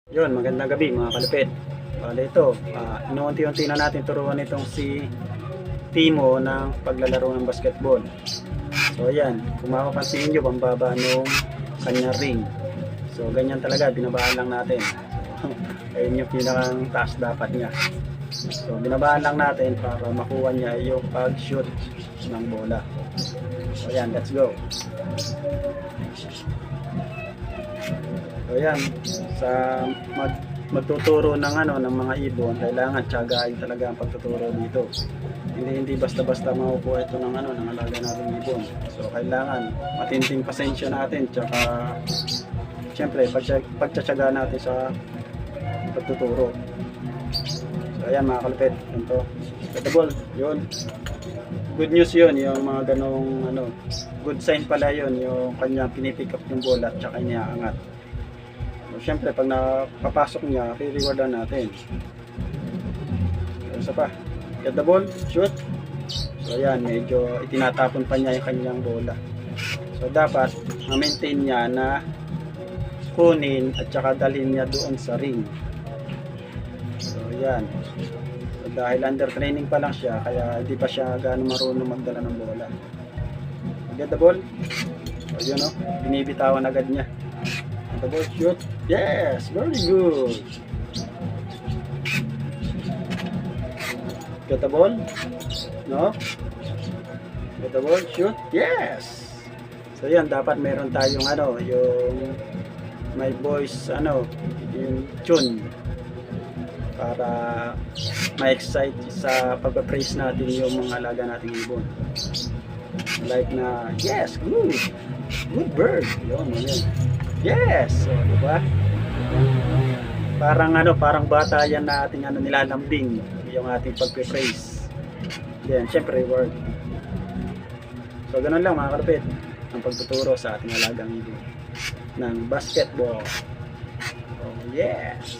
Yun, magandang gabi mga kalupit. Bale ito, inuunti-unti na natin turuan itong si Timo ng paglalaro ng basketball. So ayan, kung mapapansin nyo, pambaba nung kanyang ring. So ganyan talaga, binabaan lang natin. Ayun yung pinakang taas dapat niya. So binabaan lang natin para makuha niya yung pag-shoot ng bola. So ayan, let's go. So yan, sa magtuturo ng ng mga ibon, kailangan tiyagain talaga ang pagtuturo dito. Hindi basta-basta makukuha ito ng ng alaga nating ibon. So kailangan matinding pasensya natin, tsaka siyempre pagtsatsaga natin sa pagtuturo. So ayan mga kalupit, ito. Catable, yun. Good news yun, yung mga ganong good sign pala yun, yung kanyang pinipick up yung bola at tsaka iniaangat. Siyempre pag nakapasok niya, re-rewardan natin. So, isa pa, get the ball, shoot. So ayan, medyo itinatapon pa niya yung kanyang bola. So dapat ma-maintain niya na kunin at saka dalhin niya doon sa ring. So ayan, so, dahil under training pa lang siya, kaya hindi pa siya gaano marunong magdala ng bola. Get the ball. So yun binibitawan agad niya. The ball, shoot. Yes, very good. Get the ball. No? Get the ball, shoot. Yes. So yan, dapat meron tayong yung my voice yung tune para ma-excite sa pag-praise natin yung mga alaga nating ibon. Like na, yes, good. Good bird. Yun. Yes, so diba? Parang bata yan na ating nilalambing yung ating pagpe-praise. Then, syempre reward. So ganun lang mga kalupit ang pagtuturo sa ating alagang ibon ng basketball. Oh yes.